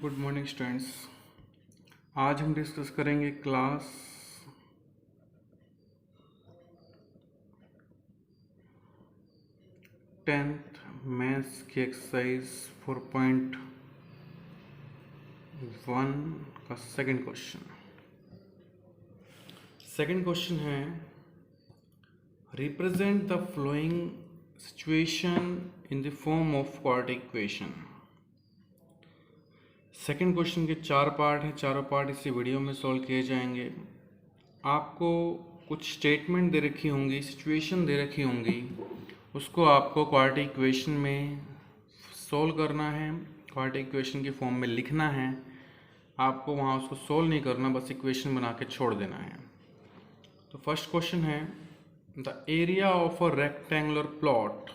Good morning students. आज हम discuss करेंगे क्लास 10th मैथ्स की एक्सरसाइज 4.1 का सेकंड क्वेश्चन। सेकंड क्वेश्चन है represent the flowing situation in the form of quadratic equation. Second question के 4 part हैं, चारों पार्ट इसी वीडियो में सॉल्व किए जाएंगे। आपको कुछ स्टेटमेंट दे रखी होंगी, सिचुएशन दे रखी होंगी, उसको आपको क्वाड्रेटिक इक्वेशन में सॉल्व करना है, क्वाड्रेटिक इक्वेशन की फॉर्म में लिखना है। आपको वहाँ उसको सॉल्व नहीं करना, बस इक्वेशन बना के छोड़ देना है। तो फर्स्ट क्वेश्चन है the area of a rectangular plot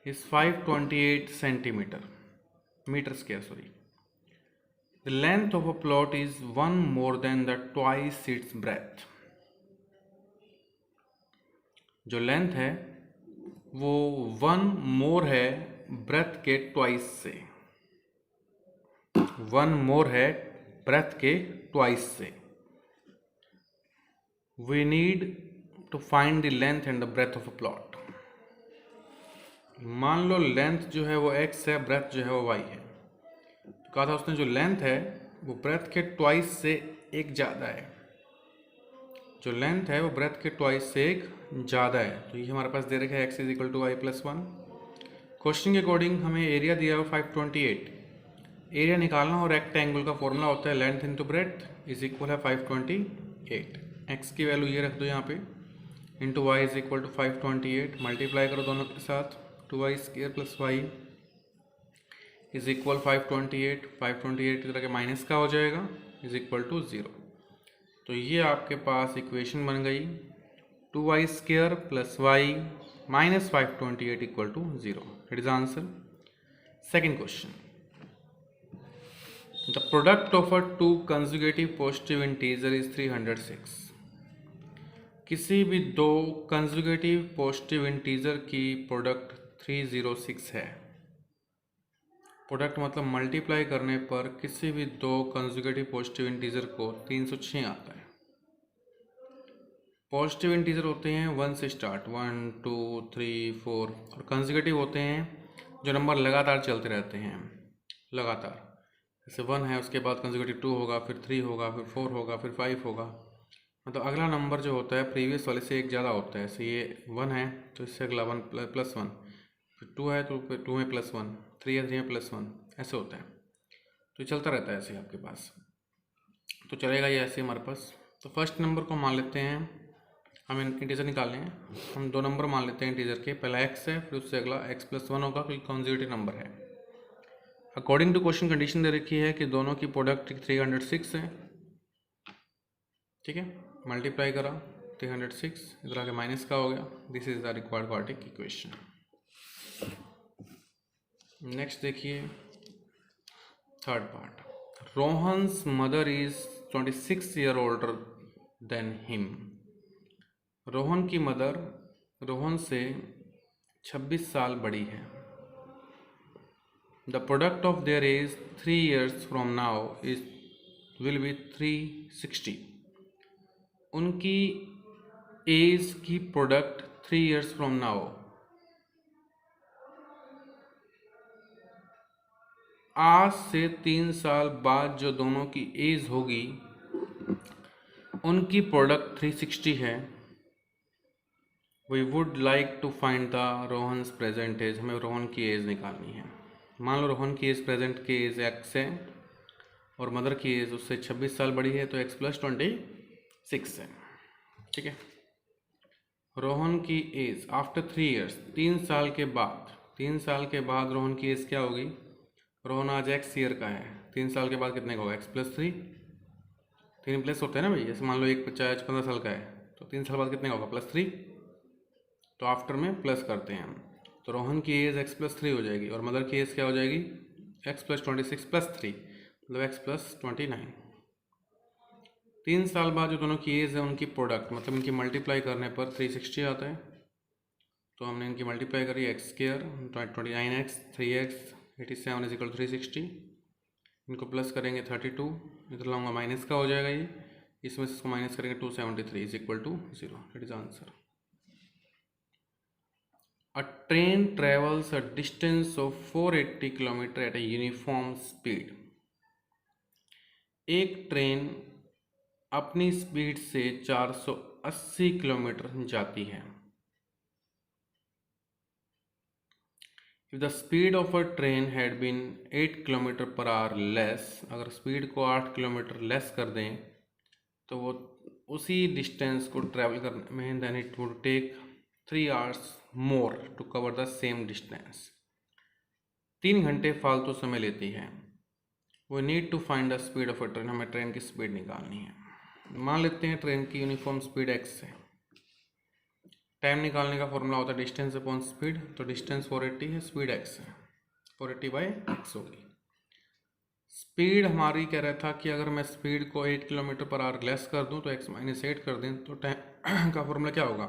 is 528 centimetre meter square. The length of a plot is 1 more than the twice its breadth. जो लेंथ है वो 1 मोर है ब्रेथ के ट्वाइस से, 1 मोर है ब्रेथ के ट्वाइस से। We need to find the length and the breadth of a plot. मान लो लेंथ जो है वो x है, ब्रेथ जो है वो y है। तो कहा था उसने जो लेंथ है वो ब्रेथ के ट्वाइस से एक ज़्यादा है, जो लेंथ है वो ब्रेथ के ट्वाइस से एक ज़्यादा है। तो ये हमारे पास दे रखा है x is equal to y plus 1। Question के अकॉर्डिंग हमें एरिया दिया हुआ 528। एरिया निकालना और रेक्टेंगल का फॉर्मूला होता है length into breadth is equal है 528। x की वैल्यू ये रख दो यहाँ पे, into y is equal to 528, multiply करो दोनों के साथ, 2y square plus y is equal 528। 528 की तरह के माइनस का हो जाएगा इज इक्वल टू 0। तो ये आपके पास इक्वेशन बन गई 2y square plus y minus 528 equal to 0। It is answer. Second question the product of a two consecutive positive integer is 306। किसी भी दो कंजुगेटिव पॉजिटिव इंटीजर की प्रोडक्ट 306 है। प्रोडक्ट मतलब मल्टीप्लाई करने पर किसी भी दो कंजुगेटिव पॉजिटिव इंटीजर को 306 आता है। पॉजिटिव इंटीजर होते हैं 1 से स्टार्ट, 1 2 3 4, और कंजुगेटिव होते हैं जो नंबर लगातार चलते रहते हैं लगातार। जैसे 1 है, उसके बाद कंजुगेटिव 2 होगा, फिर 3 होगा, फिर 4 होगा, फिर 5 होगा। मतलब अगला नंबर जो होता है प्रीवियस वाले से एक ज़्यादा होता है। जैसे ये 1 है तो इससे अगला 1 प्लस 1, फिर 2 है तो 2 में प्लस 1, 3 है 3 में प्लस 1, ऐसे होता है। तो चलता रहता है ऐसे आपके पास, तो चलेगा ये ऐसे हमारे पास। तो फर्स्ट नंबर को मान लेते हैं, हम इंटीजर निकालने हैं। हम दो नंबर मान लेते हैं इंटीजर के, पहला x है फिर उससे अगला x प्लस 1 होगा क्योंकि कॉन्जुगेटिव नंबर है। अकॉर्डिंग टू क्वेश्चन कंडीशन दे रखी है कि दोनों की प्रोडक्ट 306 है। ठीक है, मल्टीप्लाई करा 306, इधर आके माइनस का हो गया। This is the required quadratic equation. Next देखिए third part. Rohan's mother is 26 year older than him. Rohan की मदर रोहन से 26 साल बड़ी है। The product of their age 3 years from now is will be 360। उनकी एज की प्रोडक्ट 3 years फ्रॉम नाउ आज से 3 साल बाद जो दोनों की एज होगी उनकी प्रोडक्ट 360 है। We would like to find the Rohan's present age. हमें रोहन की एज निकालनी है। मान लो रोहन की एज प्रेजेंट की एज x है और मदर की एज उससे 26 साल बड़ी है, तो x प्लस 26 है। ठीक है, रोहन की एज आफ्टर 3 years, 3 साल के बाद, 3 साल के बाद रोहन की एज क्या होगी? रोहन आज x ईयर का है, 3 साल के बाद कितने का होगा? x प्लस 3, 3 प्लस होते हैं ना भाई। जैसे मान लो एक बच्चा आज 15 साल का है तो 3 साल बाद कितने का होगा? प्लस 3। तो आफ्टर में प्लस करते हैं हम, तो रोहन की एज x प्लस 3 हो जाएगी और मदर की एज क्या हो जाएगी? x प्लस 26 प्लस 3 मतलब x प्लस 29। 3 साल बाद जो दोनों की एज है उनकी प्रोडक्ट मतलब इनकी मल्टीप्लाई करने पर 360 आता है। तो हमने इनकी मल्टीप्लाई करी x square 29x 3x 87 is equal to 360, इनको प्लस करेंगे 32, इधर लाऊंगा माइनस का हो जाएगा ये, इसमें से इसको माइनस करेंगे 273 is equal to 0, that is answer. A train travels a distance of 480 km at a uniform speed. एक ट्रेन अपनी स्पीड से 480 किलोमीटर जाती है। If the speed of a train had been 8 km per hour less, अगर speed को 8 kilometre less कर दें तो वो उसी डिस्टेंस को ट्रैवल करने में then it would take 3 hours more to cover the same distance. 3 घंटे फालतू समय लेती है। We need to find the speed of a train, हमें ट्रेन की स्पीड निकालनी है। मान लेते हैं ट्रेन की यूनिफॉर्म स्पीड x है। टाइम निकालने का फॉर्मूला होता है डिस्टेंस अपॉन स्पीड, तो डिस्टेंस 480 है, स्पीड x है, 480/x होगी। स्पीड हमारी कह रहा था कि अगर मैं स्पीड को 8 किलोमीटर पर आवर लेस कर दूं तो x-8 कर दें तो टाइम का फॉर्मूला क्या होगा,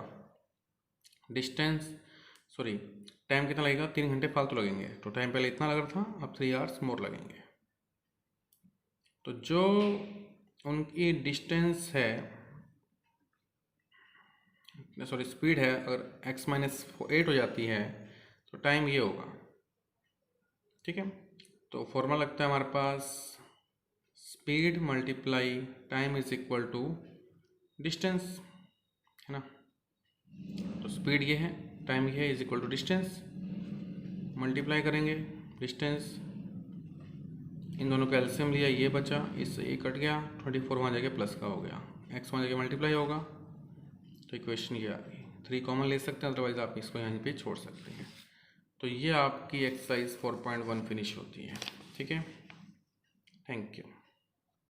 टाइम कितना लगेगा, 3 घंटे फालतू लगेंगे। तो टाइम पहले इतना लग रहा था, अब 3 आवर्स मोर लगेंगे। तो जो उनकी डिस्टेंस है, स्पीड है, अगर x-8 हो जाती है तो टाइम ये होगा। ठीक है, तो फॉर्मूला लगता है हमारे पास speed multiply time is equal to distance, है ना। तो स्पीड ये है, टाइम ये है, is equal to distance, multiply करेंगे डिस्टेंस, इन दोनों का एलसीएम लिया, ये बचा, इससे ये कट गया, 24 वहाँ जाके प्लस का हो गया, x वहाँ जाके मल्टीप्लाई होगा, तो इक्वेशन ये आ गई। 3 कॉमन ले सकते हैं, अदरवाइज आप इसको यहाँ पे छोड़ सकते हैं। तो ये आपकी एक्सरसाइज 4.1 फिनिश होती है। ठीक है, थैंक यू।